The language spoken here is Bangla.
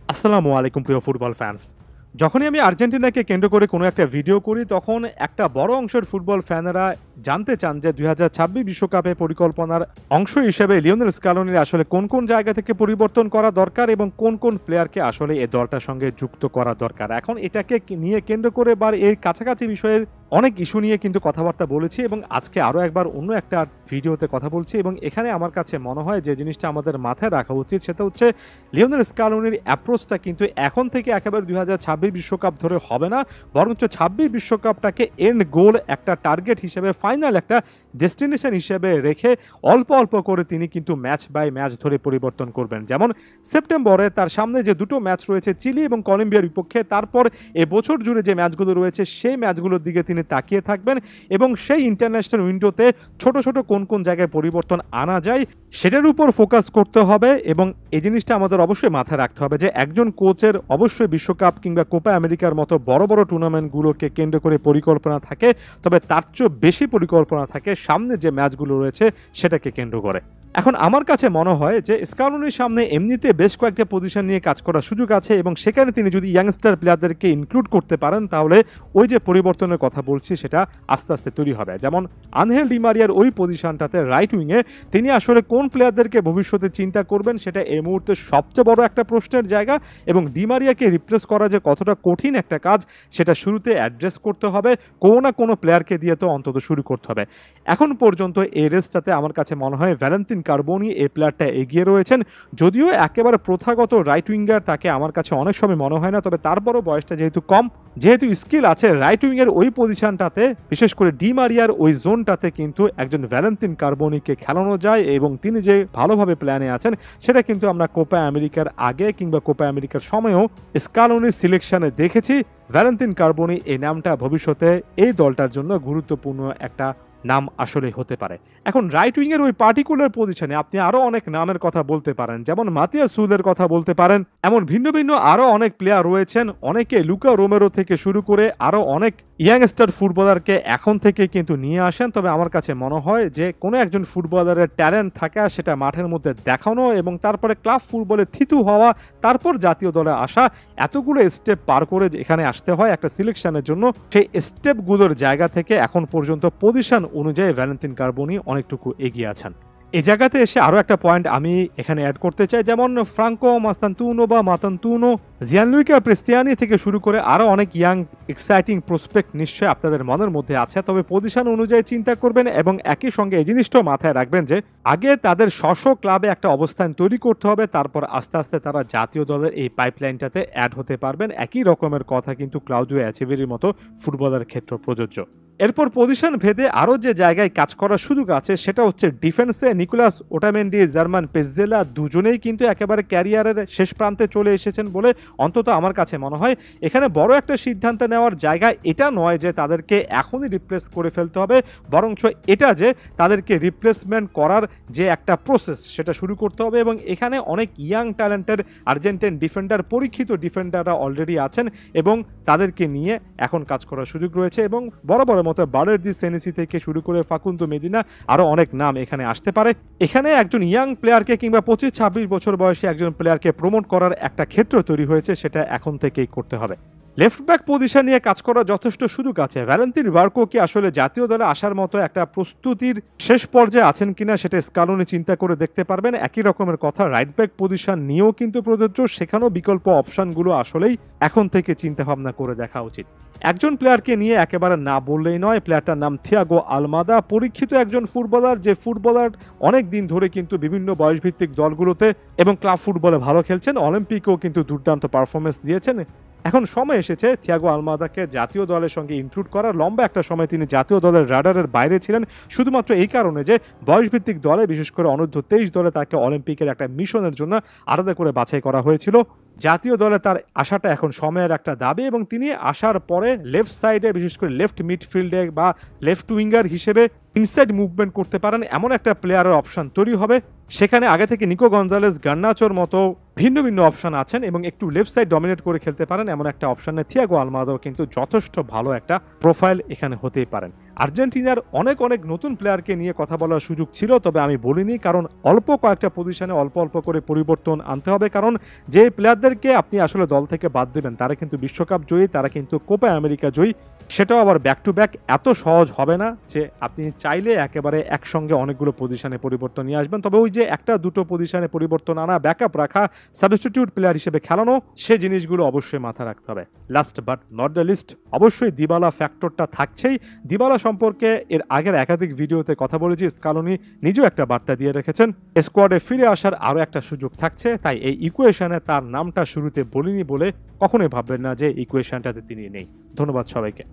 আসসালামু আলাইকুম প্রিয় ফুটবল ফ্যান্স। যখনই আমি আর্জেন্টিনাকে কেন্দ্র করে কোনো একটা ভিডিও করি তখন একটা বড় অংশের ফুটবল ফ্যানেরা জানতে চান যে ২০২৬ বিশ্বকাপে পরিকল্পনার অংশ হিসেবে লিওনেল স্কালোনির আসলে কোন কোন জায়গা থেকে পরিবর্তন করা দরকার এবং কোন কোন প্লেয়ারকে আসলে এই দলটার সঙ্গে যুক্ত করা দরকার। এখন এটাকে নিয়ে কেন্দ্র করে এর কাছাকাছি বিষয়ের অনেক ইস্যু নিয়ে কিন্তু কথাবার্তা বলেছি এবং আজকে আরও একবার অন্য একটা ভিডিওতে কথা বলছি এবং এখানে আমার কাছে মনে হয় যে জিনিসটা আমাদের মাথায় রাখা উচিত সেটা হচ্ছে লিওনেল স্কালোনির অ্যাপ্রোচটা কিন্তু এখন থেকে একেবারে ২০২৬ বিশ্বকাপ ধরে হবে না, বরঞ্চ ২৬ বিশ্বকাপটাকে এন্ড গোল একটা টার্গেট হিসেবে ফাইনাল একটা ডেস্টিনেশন হিসেবে রেখে অল্প অল্প করে তিনি কিন্তু ম্যাচ বাই ম্যাচ ধরে পরিবর্তন করবেন। যেমন সেপ্টেম্বরে তার সামনে যে দুটো ম্যাচ রয়েছে চিলি এবং কলম্বিয়ার বিপক্ষে, তারপর এবছর জুড়ে যে ম্যাচগুলো রয়েছে সেই ম্যাচগুলোর দিকে তিনি তাকিয়ে থাকবেন এবং সেই ইন্টারন্যাশনাল উইন্ডোতে ছোট ছোট কোন কোন জায়গায় পরিবর্তন আনা যায় সেটার উপর ফোকাস করতে হবে। এবং এই জিনিসটা আমাদের অবশ্যই মাথায় রাখতে হবে যে একজন কোচের অবশ্যই বিশ্বকাপ কিংবা কোপা আমেরিকার মতো বড় বড় টুর্নামেন্টগুলোকে কেন্দ্র করে পরিকল্পনা থাকে, তবে তার চেয়েও বেশি পরিকল্পনা থাকে সামনে যে ম্যাচগুলো রয়েছে সেটাকে কেন্দ্র করে। এখন আমার কাছে মনে হয় যে স্কালোনির সামনে এমনিতে বেশ কয়েকটা পজিশন নিয়ে কাজ করার সুযোগ আছে এবং সেখানে তিনি যদি ইয়াংস্টার প্লেয়ারদেরকে ইনক্লুড করতে পারেন তাহলে ওই যে পরিবর্তনের কথা বলছি সেটা আস্তে আস্তে তৈরি হবে। যেমন আনহেল ডি মারিয়ার ওই পজিশনটাতে রাইট উইংয়ে তিনি আসলে কোন প্লেয়ারদেরকে ভবিষ্যতে চিন্তা করবেন সেটা এই মুহূর্তে সবচেয়ে বড় একটা প্রশ্নের জায়গা এবং ডি মারিয়াকে রিপ্লেস করা যে কতটা কঠিন একটা কাজ সেটা শুরুতে অ্যাড্রেস করতে হবে, কোনো না কোনো প্লেয়ারকে দিয়ে তো অন্তত শুরু করতে হবে। এখন পর্যন্ত এই রেসটাতে আমার কাছে মনে হয় ভ্যালেন্তিন কার্বোনি এই প্লেয়ারটা এগিয়ে রয়েছেন, যদিও একেবারে প্রথাগত রাইট উইঙ্গার তাকে আমার কাছে অনেক সময় মনে হয় না, তবে তারপরও বয়সটা যেহেতু কম, যেহেতু স্কিল আছে রাইট উইংয়ের ওই পজিশনটাতে বিশেষ করে ডি মারিয়ার ওই জোনটাতে কিন্তু একজন ভ্যালেন্তিন কার্বোনিকে খেলানো যায় এবং তিনি যে ভালোভাবে প্ল্যানে আছেন সেটা কিন্তু আমরা কোপা আমেরিকার আগে কিংবা কোপা আমেরিকার সময়ও স্কালোনির সিলেকশনে দেখেছি। ভ্যালেন্তিন কার্বোনি এই নামটা ভবিষ্যতে এই দলটার জন্য গুরুত্বপূর্ণ একটা নাম আসলে হতে পারে। এখন রাইট উইংয়ের ওই পার্টিকুলার পজিশনে আপনি আরো অনেক নামের কথা বলতে পারেন, যেমন মাতিয়াস সুলের কথা বলতে পারেন, এমন ভিন্ন ভিন্ন আরো অনেক প্লেয়ার রয়েছেন, অনেকে লুকা রোমেরো থেকে শুরু করে আরো অনেক ইয়াংস্টার ফুটবলারকে এখন থেকে কিন্তু নিয়ে আসেন। তবে আমার কাছে মনে হয় যে কোনো একজন ফুটবলারের ট্যালেন্ট থাকা সেটা মাঠের মধ্যে দেখানো এবং তারপরে ক্লাব ফুটবলে থিতু হওয়া, তারপর জাতীয় দলে আসা, এতগুলো স্টেপ পার করে এখানে আসতে হয় একটা সিলেকশনের জন্য। সেই স্টেপগুলোর জায়গা থেকে এখন পর্যন্ত পজিশন অনুযায়ী ভ্যালেন্তিন কার্বোনি অনেকটুকু এগিয়ে আছেন। এই জায়গাতে এসে আরও একটা পয়েন্ট আমি এখানে অ্যাড করতে চাই, যেমন ফ্রাঙ্কো মাস্তান্তুনো বা মাতান্তুনো, জিয়ানলুইকা প্রেস্তিয়ানি থেকে শুরু করে আরও অনেক ইয়াং এক্সাইটিং প্রসপেক্ট নিশ্চয়ই আপনাদের মনের মধ্যে আছে, তবে পজিশন অনুযায়ী চিন্তা করবেন এবং একই সঙ্গে এই জিনিসটাও মাথায় রাখবেন যে আগে তাদের স্ব ক্লাবে একটা অবস্থান তৈরি করতে হবে, তারপর আস্তে আস্তে তারা জাতীয় দলের এই পাইপলাইনটাতে অ্যাড হতে পারবেন। একই রকমের কথা কিন্তু ক্লাউদিও এচেভেরির মতো ফুটবলের ক্ষেত্রে প্রযোজ্য। এরপর পজিশন ভেদে আরও যে জায়গায় কাজ করার সুযোগ আছে সেটা হচ্ছে ডিফেন্সে নিকোলাস ওটামেন্ডি, জার্মান পেসজেলা দুজনেই কিন্তু একেবারে ক্যারিয়ারের শেষ প্রান্তে চলে এসেছেন বলে অন্তত আমার কাছে মনে হয় এখানে বড় একটা সিদ্ধান্ত নেওয়ার জায়গা এটা নয় যে তাদেরকে এখনই রিপ্লেস করে ফেলতে হবে, বরঞ্চ এটা যে তাদেরকে রিপ্লেসমেন্ট করার যে একটা প্রসেস সেটা শুরু করতে হবে এবং এখানে অনেক ইয়াং ট্যালেন্টেড আর্জেন্টিন ডিফেন্ডার, পরীক্ষিত ডিফেন্ডাররা অলরেডি আছেন এবং তাদেরকে নিয়ে এখন কাজ করার সুযোগ রয়েছে এবং বড় বড় মতো বারেরদি সেনেসি থেকে শুরু করে ফাকুন্দো মেদিনা আরো অনেক নাম এখানে আসতে পারে। এখানে একজন ইয়াং প্লেয়ারকে কিংবা 25-26 বছর বয়সী একজন প্লেয়ারকে প্রমোট করার একটা ক্ষেত্র তৈরি হয়েছে, সেটা এখন থেকেই করতে হবে। লেফট ব্যাক পজিশন নিয়ে কাজ করার যথেষ্ট সুযোগ আছে। ভ্যালেন্তিন বার্কো কি আসলে জাতীয় দলে আসার মতো একটা প্রস্তুতির শেষ পর্যায়ে আছেন কিনা সেটা স্কালোনি চিন্তা করে দেখতে পারবেন। একই রকমের কথা রাইট ব্যাক পজিশন নিয়েও কিন্তু প্রযোজ্য, সেখানেও বিকল্প অপশনগুলো আসলেই এখন থেকে চিন্তা ভাবনা করে দেখা উচিত। একজন প্লেয়ারকে নিয়ে একেবারে না বললেই নয়, প্লেয়ারটার নাম থিয়াগো আলমাদা, পরীক্ষিত একজন ফুটবলার, যে ফুটবলার অনেক দিন ধরে কিন্তু বিভিন্ন বয়সভিত্তিক দলগুলোতে এবং ক্লাব ফুটবলে ভালো খেলছেন, অলিম্পিকেও কিন্তু দুর্দান্ত পারফরমেন্স দিয়েছেন। এখন সময় এসেছে থিয়াগো আলমাদাকে জাতীয় দলের সঙ্গে ইনক্লুড করার। লম্বা একটা সময় তিনি জাতীয় দলের রাডারের বাইরে ছিলেন শুধুমাত্র এই কারণে যে বয়সভিত্তিক দলে, বিশেষ করে অনূর্ধ্ব 23 দলে তাকে অলিম্পিকের একটা মিশনের জন্য আলাদা করে বাছাই করা হয়েছিল। জাতীয় দলে তার আসাটা এখন সময়ের একটা দাবি এবং তিনি আসার পরে লেফট সাইডে, বিশেষ করে লেফট মিডফিল্ডে বা লেফট উইঙ্গার হিসেবে ইনসাইড মুভমেন্ট করতে পারেন এমন একটা প্লেয়ারের অপশন তৈরি হবে। সেখানে আগে থেকে নিকো গঞ্জালেস, গার্নাচোর মতো ভিন্ন ভিন্ন অপশন আছেন এবং একটু লেফট সাইড ডমিনেট করে খেলতে পারেন এমন একটা অপশনে থিয়াগো আলমাদাও কিন্তু যথেষ্ট ভালো একটা প্রোফাইল এখানে হতেই পারেন। আর্জেন্টিনার অনেক অনেক নতুন প্লেয়ারকে নিয়ে কথা বলার সুযোগ ছিল, তবে আমি বলিনি, কারণ অল্প কয়েকটা পজিশনে অল্প অল্প করে পরিবর্তন আনতে হবে। কারণ যে প্লেয়ারদেরকে আপনি আসলে দল থেকে বাদ দেবেন তারা কিন্তু বিশ্বকাপ জয়ী, তারা কিন্তু কোপা আমেরিকা জয়ী, সেটাও আবার ব্যাক টু ব্যাক। এত সহজ হবে না যে আপনি চাইলে একেবারে একসঙ্গে অনেকগুলো পজিশনে পরিবর্তন নিয়ে আসবেন। তবে ওই যে একটা দুটো পজিশনে পরিবর্তন আনা, ব্যাকআপ রাখা, সাবস্টিটিউট প্লেয়ার হিসেবে খেলানো, সে জিনিসগুলো অবশ্যই মাথায় রাখতে হবে। Last but not the least, অবশ্যই দিবালা ফ্যাক্টরটা থাকছেই। দিবালা সম্পর্কে এর আগের একাধিক ভিডিওতে কথা বলেছি, স্কালোনি নিজেও একটা বার্তা দিয়ে রেখেছেন, স্কোয়াডে ফিরে আসার আরও একটা সুযোগ থাকছে। তাই এই ইকুয়েশনে তার নামটা শুরুতে বলিনি বলে কখনোই ভাববেন না যে ইকুয়েশনটাতে তিনি নেই। ধন্যবাদ সবাইকে।